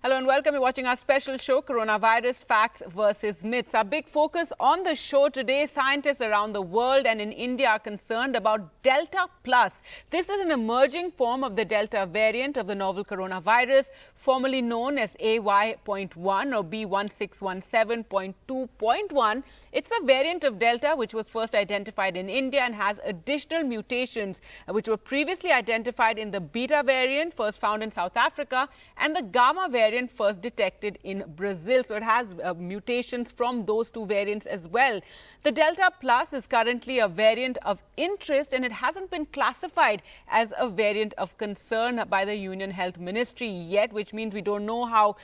Hello and welcome. You're watching our special show, Coronavirus Facts versus Myths. Our big focus on the show today, scientists around the world and in India are concerned about Delta Plus. This is an emerging form of the Delta variant of the novel coronavirus, formerly known as AY.1 or B1617.2.1. It's a variant of Delta which was first identified in India and has additional mutations which were previously identified in the Beta variant, first found in South Africa, and the Gamma variant first detected in Brazil. So it has mutations from those two variants as well. The Delta Plus is currently a variant of interest and it hasn't been classified as a variant of concern by the Union Health Ministry yet, which means we don't know how,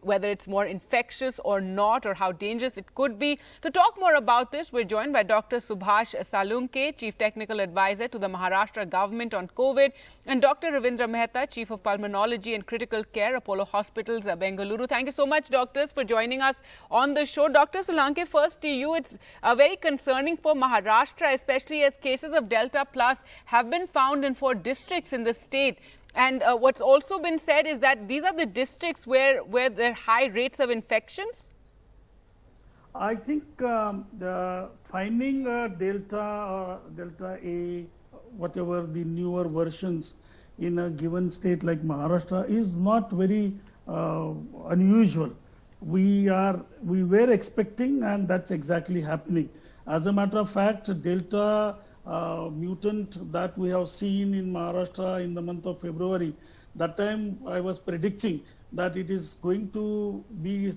whether it's more infectious or not, or how dangerous it could be. To talk more about this, we're joined by Dr. Subhash Salunke, Chief Technical Advisor to the Maharashtra government on COVID, and Dr. Ravindra Mehta, Chief of Pulmonology and Critical Care, Apollo Hospitals, Bengaluru. Thank you so much, doctors, for joining us on the show. Dr. Salunke, first to you. It's very concerning for Maharashtra, especially as cases of Delta Plus have been found in 4 districts in the state. And what's also been said is that these are the districts where there are high rates of infections. I think the finding Delta A, whatever the newer versions in a given state like Maharashtra is not very unusual. We were expecting, and that's exactly happening. As a matter of fact, Delta mutant that we have seen in Maharashtra in the month of February, that time I was predicting that it is going to be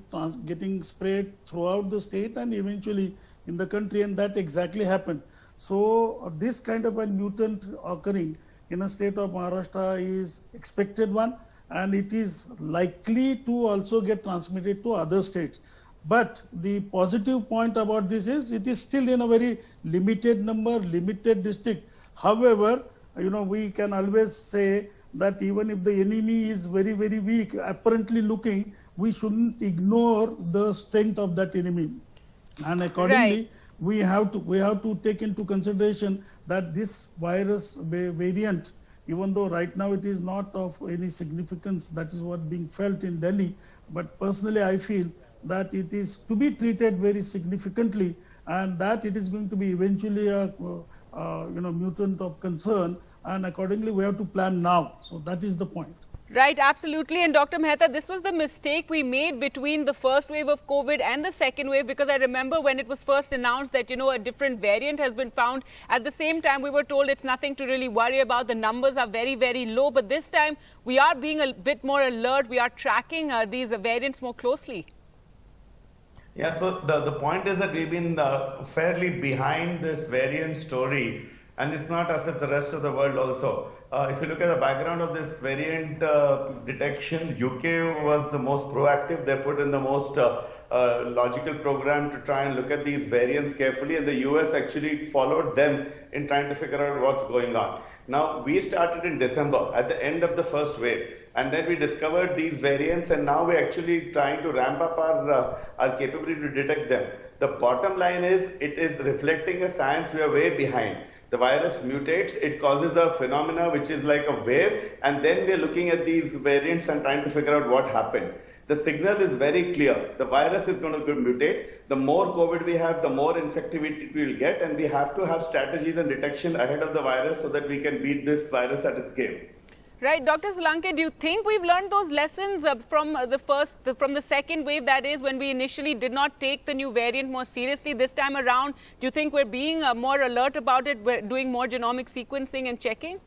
getting spread throughout the state and eventually in the country, and that exactly happened. So this kind of a mutant occurring in a state of Maharashtra is expected one, and it is likely to also get transmitted to other states. But the positive point about this is it is still in a very limited number, limited district. However, we can always say that even if the enemy is very, very weak, apparently looking, we shouldn't ignore the strength of that enemy. And accordingly, we have to take into consideration that this virus variant, even though right now it is not of any significance, that is what being felt in Delhi. But personally, I feel that it is to be treated very significantly, and that it is going to be eventually a mutant of concern. And accordingly, we have to plan now. So that is the point. Right, absolutely. And Dr. Mehta, this was the mistake we made between the first wave of COVID and the second wave, because I remember when it was first announced that, a different variant has been found. At the same time, we were told it's nothing to really worry about. The numbers are very, very low. But this time, we are being a bit more alert. We are tracking these variants more closely. Yeah, so the point is that we've been fairly behind this variant story. And it's not as if the rest of the world also. If you look at the background of this variant detection, UK was the most proactive. They put in the most logical program to try and look at these variants carefully, and the US actually followed them in trying to figure out what's going on. Now, we started in December at the end of the first wave, and then we discovered these variants, and now we're actually trying to ramp up our capability to detect them. The bottom line is, it is reflecting a science we are way behind. The virus mutates, it causes a phenomena which is like a wave, and then we're looking at these variants and trying to figure out what happened. The signal is very clear. The virus is going to mutate. The more COVID we have, the more infectivity we will get, and we have to have strategies and detection ahead of the virus so that we can beat this virus at its game. Right, Dr. Salunke, do you think we've learned those lessons from the second wave, that is when we initially did not take the new variant more seriously? This time around, do you think we're being more alert about it, we're doing more genomic sequencing and checking?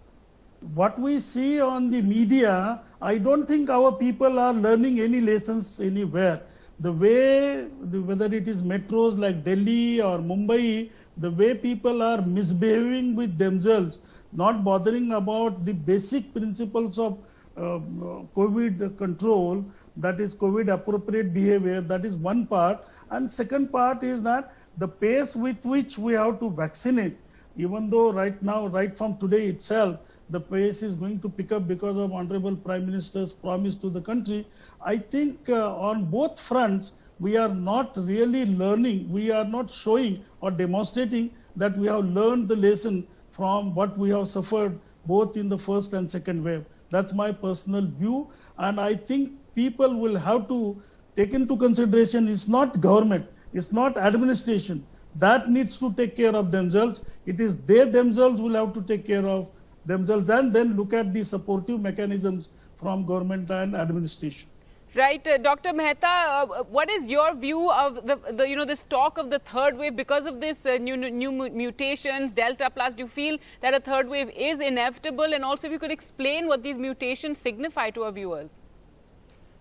What we see on the media, I don't think our people are learning any lessons anywhere. The way, whether it is metros like Delhi or Mumbai, the way people are misbehaving with themselves, not bothering about the basic principles of COVID control, that is COVID appropriate behavior, that is one part. And second part is that the pace with which we have to vaccinate, even though right now, right from today itself, the pace is going to pick up because of Honorable Prime Minister's promise to the country. I think on both fronts, we are not really learning, we are not showing or demonstrating that we have learned the lesson from what we have suffered both in the first and second wave. That's my personal view. And I think people will have to take into consideration it's not government, it's not administration that needs to take care of themselves. It is they themselves will have to take care of themselves and then look at the supportive mechanisms from government and administration. Right, Dr. Mehta, what is your view of this talk of the third wave because of this new mutations, Delta plus? Do you feel that a third wave is inevitable? And also, if you could explain what these mutations signify to our viewers.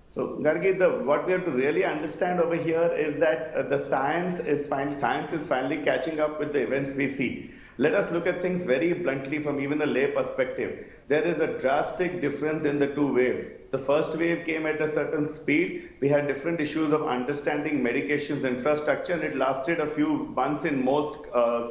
So, Gargi, what we have to really understand over here is that the science is finally catching up with the events we see. Let us look at things very bluntly from even a lay perspective. There is a drastic difference in the two waves. The first wave came at a certain speed. We had different issues of understanding medications infrastructure, and it lasted a few months in most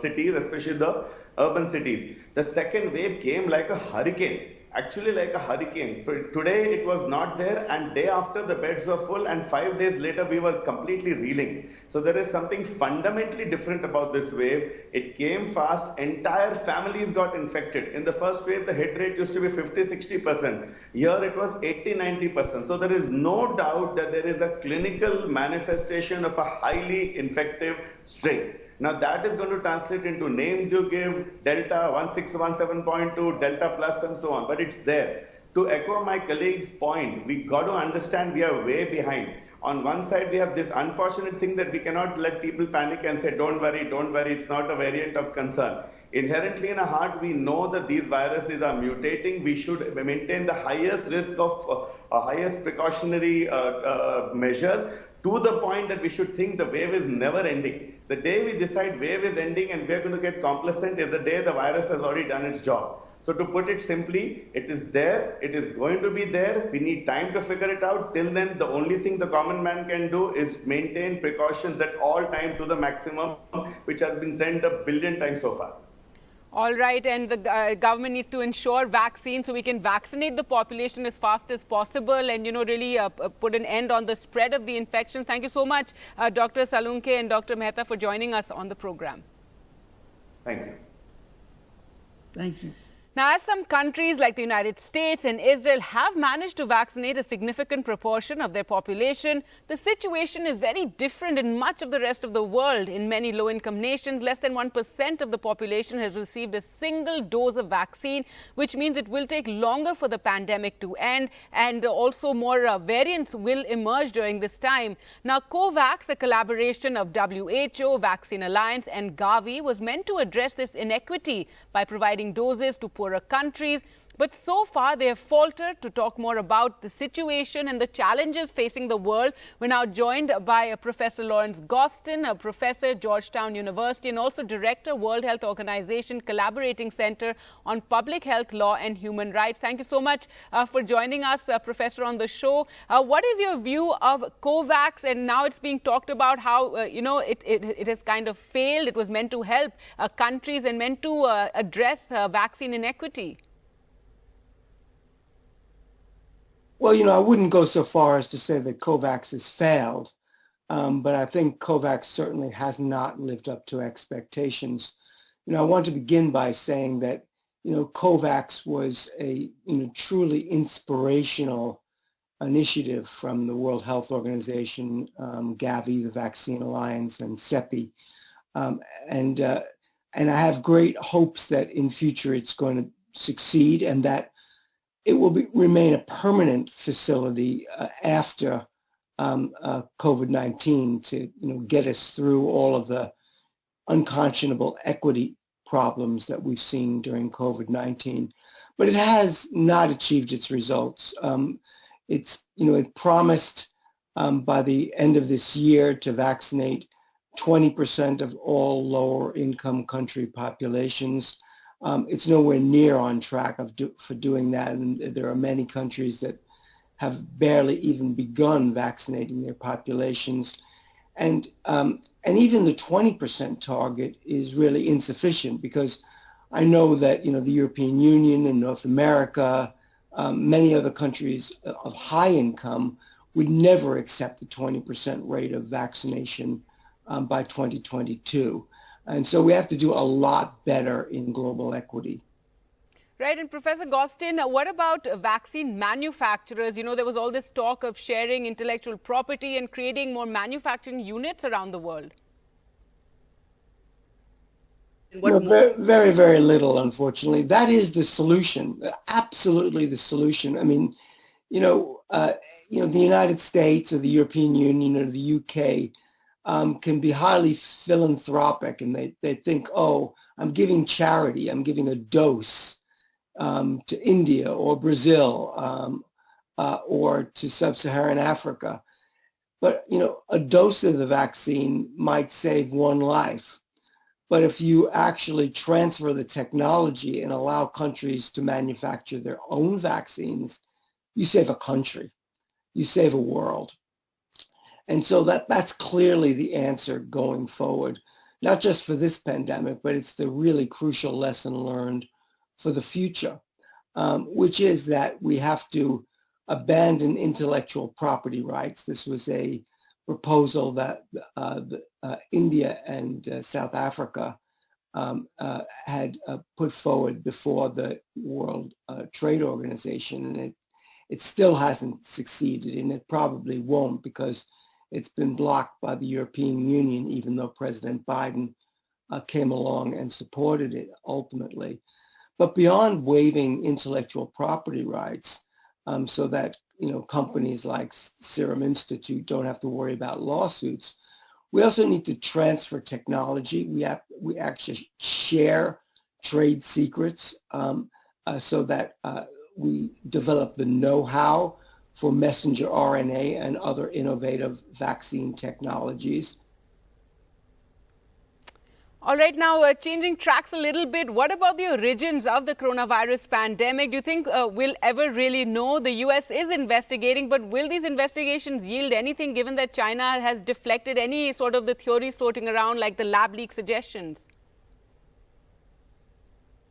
cities, especially the urban cities. The second wave came like a hurricane. Actually like a hurricane. Today it was not there, and day after the beds were full, and 5 days later we were completely reeling. So there is something fundamentally different about this wave. It came fast, entire families got infected. In the first wave the hit rate used to be 50-60%. Here it was 80-90%. So there is no doubt that there is a clinical manifestation of a highly infective strain. Now that is going to translate into names you give, Delta 1617.2, Delta plus and so on, but it's there. To echo my colleague's point, we got to understand we are way behind. On one side, we have this unfortunate thing that we cannot let people panic and say, don't worry, it's not a variant of concern. Inherently in our heart, we know that these viruses are mutating. We should maintain the highest risk of highest precautionary measures, to the point that we should think the wave is never ending. The day we decide wave is ending and we're going to get complacent is the day the virus has already done its job. So to put it simply, it is there, it is going to be there. We need time to figure it out. Till then, the only thing the common man can do is maintain precautions at all times to the maximum, which has been said 1 billion times so far. All right, and the government needs to ensure vaccines so we can vaccinate the population as fast as possible and, really put an end on the spread of the infection. Thank you so much, Dr. Salunke and Dr. Mehta, for joining us on the program. Thank you. Thank you. Now, as some countries like the United States and Israel have managed to vaccinate a significant proportion of their population, the situation is very different in much of the rest of the world. In many low-income nations, less than 1% of the population has received a single dose of vaccine, which means it will take longer for the pandemic to end, and also more variants will emerge during this time. Now, COVAX, a collaboration of WHO, Vaccine Alliance and Gavi, was meant to address this inequity by providing doses to poorer countries, but so far they have faltered. To talk more about the situation and the challenges facing the world, we're now joined by Professor Lawrence Gostin, a professor at Georgetown University and also director, World Health Organization Collaborating Center on Public Health Law and Human Rights. Thank you so much for joining us, Professor, on the show. What is your view of COVAX? And now it's being talked about how, it has kind of failed. It was meant to help countries and meant to address vaccine inequity. Well, I wouldn't go so far as to say that COVAX has failed, but I think COVAX certainly has not lived up to expectations. I want to begin by saying that, COVAX was a truly inspirational initiative from the World Health Organization, Gavi, the Vaccine Alliance, and CEPI. And I have great hopes that in future it's going to succeed and that it will remain a permanent facility after COVID-19 to get us through all of the unconscionable equity problems that we've seen during COVID-19. But it has not achieved its results. It promised by the end of this year to vaccinate 20% of all lower income country populations. It's nowhere near on track for doing that, and there are many countries that have barely even begun vaccinating their populations, and even the 20% target is really insufficient, because I know that the European Union and North America, many other countries of high income would never accept the 20% rate of vaccination by 2022. And so we have to do a lot better in global equity. Right. And Professor Gostin, what about vaccine manufacturers? You know, there was all this talk of sharing intellectual property and creating more manufacturing units around the world. No, very, very little, unfortunately. That is the solution, absolutely the solution. I mean, the United States or the European Union or the UK can be highly philanthropic, and they think, oh, I'm giving charity, I'm giving a dose to India or Brazil or to sub-Saharan Africa. But, a dose of the vaccine might save one life. But if you actually transfer the technology and allow countries to manufacture their own vaccines, you save a country, you save a world. And so that's clearly the answer going forward, not just for this pandemic, but it's the really crucial lesson learned for the future, which is that we have to abandon intellectual property rights. This was a proposal that India and South Africa had put forward before the World Trade Organization, and it still hasn't succeeded, and it probably won't because it's been blocked by the European Union, even though President Biden came along and supported it ultimately. But beyond waiving intellectual property rights so that companies like Serum Institute don't have to worry about lawsuits, we also need to transfer technology. We actually share trade secrets so that we develop the know-how for messenger RNA and other innovative vaccine technologies. All right, now changing tracks a little bit, what about the origins of the coronavirus pandemic? Do you think we'll ever really know? The US is investigating, but will these investigations yield anything given that China has deflected any sort of the theories floating around like the lab leak suggestions?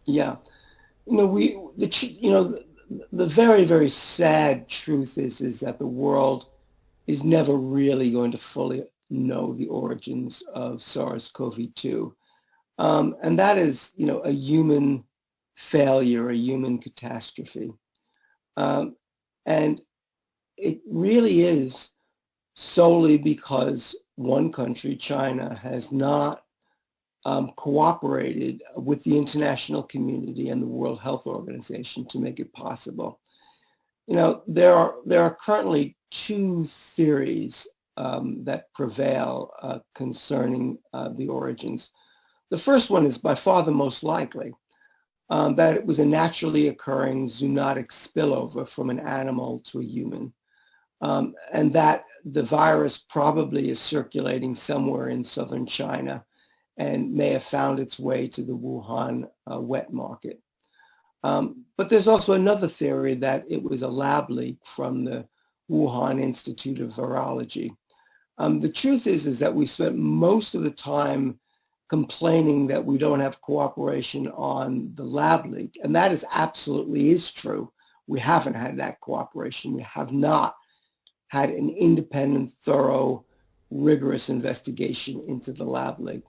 Yeah, the very, very sad truth is that the world is never really going to fully know the origins of SARS-CoV-2. And that is, a human failure, a human catastrophe. And it really is solely because one country, China, has not cooperated with the international community and the World Health Organization to make it possible. There are currently two theories that prevail concerning the origins. The first one is by far the most likely, that it was a naturally occurring zoonotic spillover from an animal to a human, and that the virus probably is circulating somewhere in southern China and may have found its way to the Wuhan wet market. But there's also another theory that it was a lab leak from the Wuhan Institute of Virology. The truth is that we spent most of the time complaining that we don't have cooperation on the lab leak, and that is true. We haven't had that cooperation. We have not had an independent, thorough, rigorous investigation into the lab leak.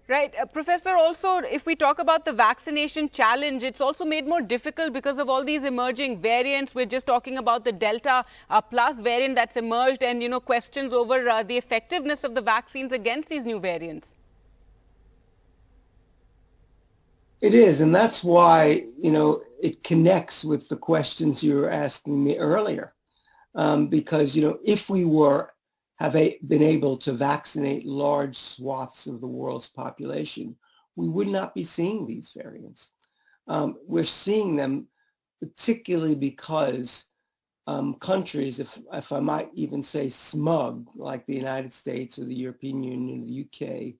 Right. Professor, also, if we talk about the vaccination challenge, it's also made more difficult because of all these emerging variants. We're just talking about the Delta plus variant that's emerged and, questions over the effectiveness of the vaccines against these new variants. It is, and that's why, it connects with the questions you were asking me earlier. Because, if we have been able to vaccinate large swaths of the world's population, we would not be seeing these variants. We're seeing them particularly because countries, if I might even say smug, like the United States or the European Union or the UK,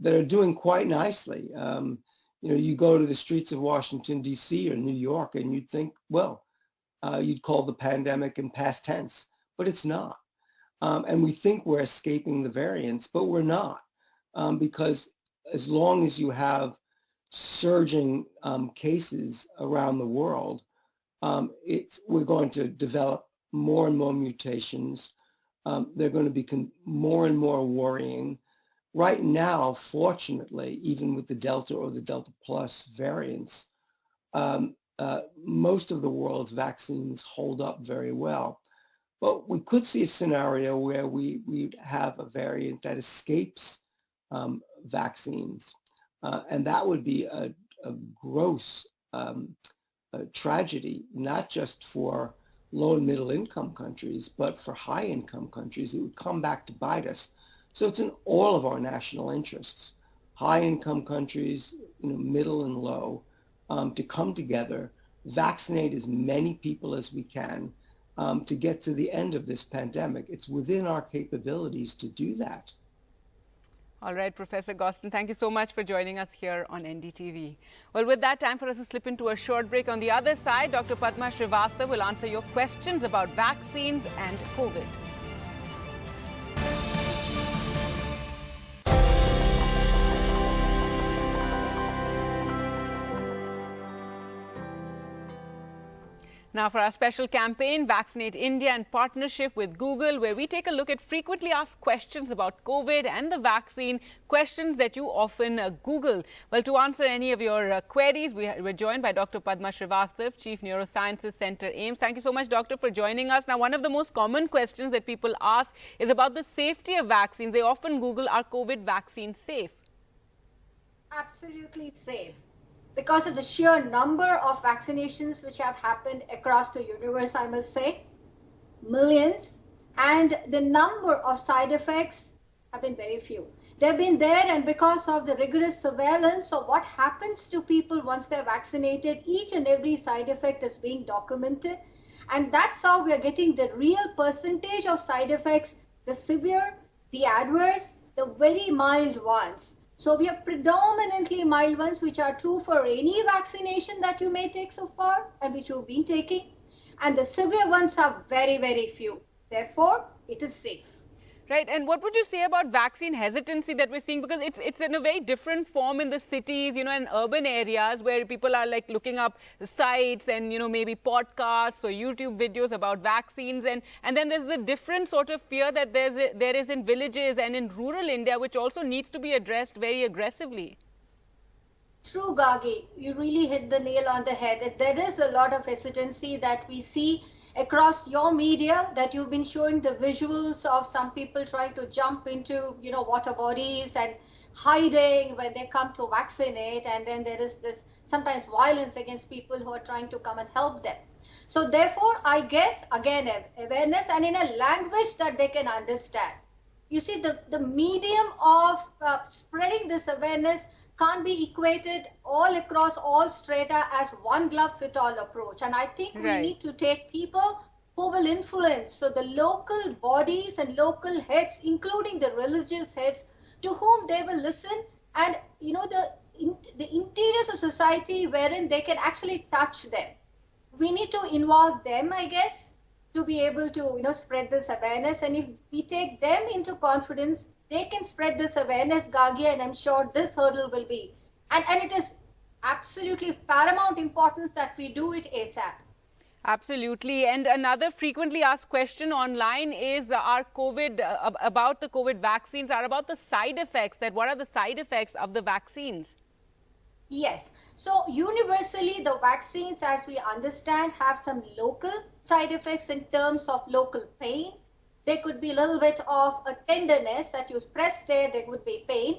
that are doing quite nicely. You go to the streets of Washington, D.C. or New York, and you'd think, well, you'd call the pandemic in past tense, but it's not. And we think we're escaping the variants, but we're not, because as long as you have surging cases around the world, we're going to develop more and more mutations. They're going to be more and more worrying. Right now, fortunately, even with the Delta or the Delta plus variants, most of the world's vaccines hold up very well. But we could see a scenario where we have a variant that escapes vaccines. And that would be a gross tragedy, not just for low and middle income countries, but for high income countries. It would come back to bite us. So it's in all of our national interests, high income countries, middle and low, to come together, vaccinate as many people as we can to get to the end of this pandemic. It's within our capabilities to do that. All right, Professor Gostin, thank you so much for joining us here on NDTV. Well, with that, time for us to slip into a short break. On the other side, Dr. Padma Srivastava will answer your questions about vaccines and COVID. Now for our special campaign, Vaccinate India, in partnership with Google, where we take a look at frequently asked questions about COVID and the vaccine, questions that you often Google. Well, to answer any of your queries, we're joined by Dr. Padma Srivastava, Chief Neurosciences Center, AIIMS. Thank you so much, Doctor, for joining us. Now, one of the most common questions that people ask is about the safety of vaccines. They often Google, are COVID vaccines safe? Absolutely safe. Because of the sheer number of vaccinations which have happened across the universe, I must say, millions, and the number of side effects have been very few. They've been there, and because of the rigorous surveillance of what happens to people once they're vaccinated, each and every side effect is being documented. And that's how we are getting the real percentage of side effects, the severe, the adverse, the very mild ones. So we have predominantly mild ones, which are true for any vaccination that you may take so far and which you've been taking. And the severe ones are very, very few. Therefore, it is safe. Right. And what would you say about vaccine hesitancy that we're seeing? Because it's in a very different form in the cities, and urban areas where people are like looking up sites and, maybe podcasts or YouTube videos about vaccines. And then there's the different sort of fear that there is in villages and in rural India, which also needs to be addressed very aggressively. True, Gagi. You really hit the nail on the head. There is a lot of hesitancy that we see across your media, that you've been showing the visuals of some people trying to jump into, water bodies and hiding when they come to vaccinate. And then there is this sometimes violence against people who are trying to come and help them. So therefore, I guess, again, awareness and in a language that they can understand. You see, the medium of spreading this awareness can't be equated all across all strata as one glove fit all approach. And I think we need to take people who will influence. So the local bodies and local heads, including the religious heads, to whom they will listen, and the interiors of society wherein they can actually touch them. We need to involve them, I guess, to be able to spread this awareness. And if we take them into confidence, they can spread this awareness, Gagi, and I'm sure this hurdle will be. And it is absolutely paramount importance that we do it ASAP. Absolutely. And another frequently asked question online is about the COVID vaccines, are about the side effects. What are the side effects of the vaccines? Yes. So universally, the vaccines, as we understand, have some local side effects in terms of local pain. There could be a little bit of a tenderness that you press there would be pain.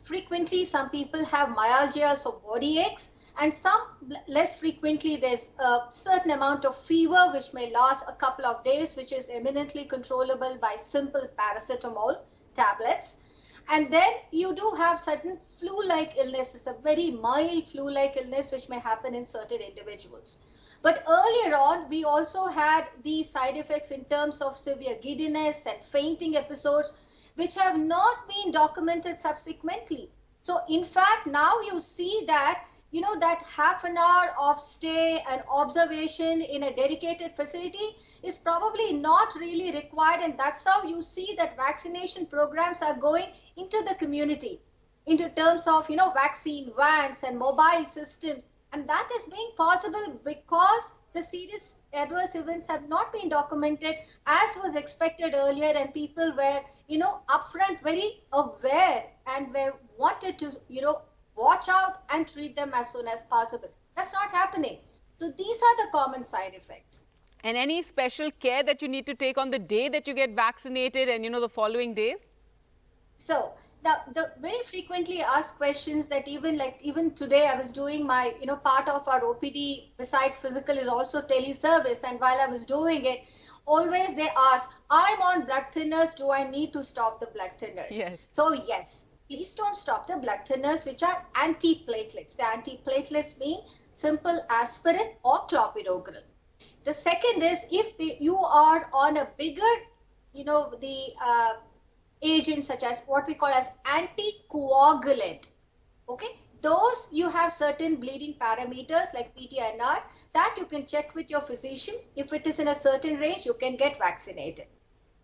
Frequently, some people have myalgia, so body aches, and some less frequently, there's a certain amount of fever which may last a couple of days, which is eminently controllable by simple paracetamol tablets. And then you do have certain flu-like illnesses, a very mild flu-like illness which may happen in certain individuals. But earlier on, we also had these side effects in terms of severe giddiness and fainting episodes, which have not been documented subsequently. So in fact, now you see that, that half an hour of stay and observation in a dedicated facility is probably not really required. And that's how you see that vaccination programs are going into the community, into terms of, vaccine vans and mobile systems. And that is being possible because the serious adverse events have not been documented as was expected earlier, and people were, upfront very aware and were wanted to, watch out and treat them as soon as possible. That's not happening. So these are the common side effects. And any special care that you need to take on the day that you get vaccinated and, the following days? So the very frequently asked questions that even today I was doing my, part of our OPD besides physical is also teleservice. And while I was doing it, always they ask, I'm on blood thinners, do I need to stop the blood thinners? Yes. So yes, please don't stop the blood thinners, which are antiplatelets. The antiplatelets mean simple aspirin or clopidogrel. The second is if you are on a bigger, agent such as what we call as anticoagulant, okay, those you have certain bleeding parameters like PT&R that you can check with your physician. If it is in a certain range, you can get vaccinated.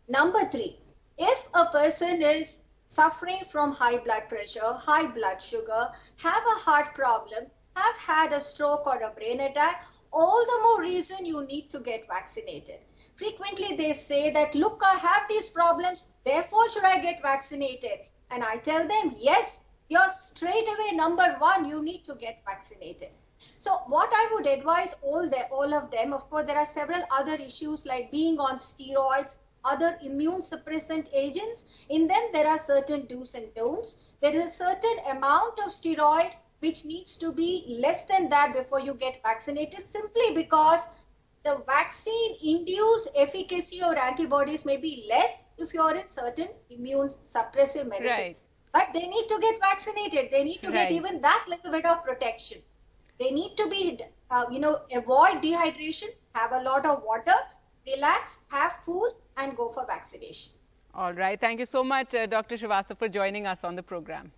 Number 3, if a person is suffering from high blood pressure, high blood sugar, have a heart problem, have had a stroke or a brain attack, all the more reason you need to get vaccinated. Frequently they say that, look, I have these problems, therefore should I get vaccinated? And I tell them, yes, you're straight away number 1, you need to get vaccinated. So what I would advise all of them, of course, there are several other issues like being on steroids, other immune suppressant agents. In them, there are certain do's and don'ts. There is a certain amount of steroid which needs to be less than that before you get vaccinated, simply because the vaccine-induced efficacy or antibodies may be less if you are in certain immune suppressive medicines. Right. But they need to get vaccinated. They need to get even that little bit of protection. They need to be, avoid dehydration, have a lot of water, relax, have food, and go for vaccination. All right. Thank you so much, Dr. Srivastava, for joining us on the program.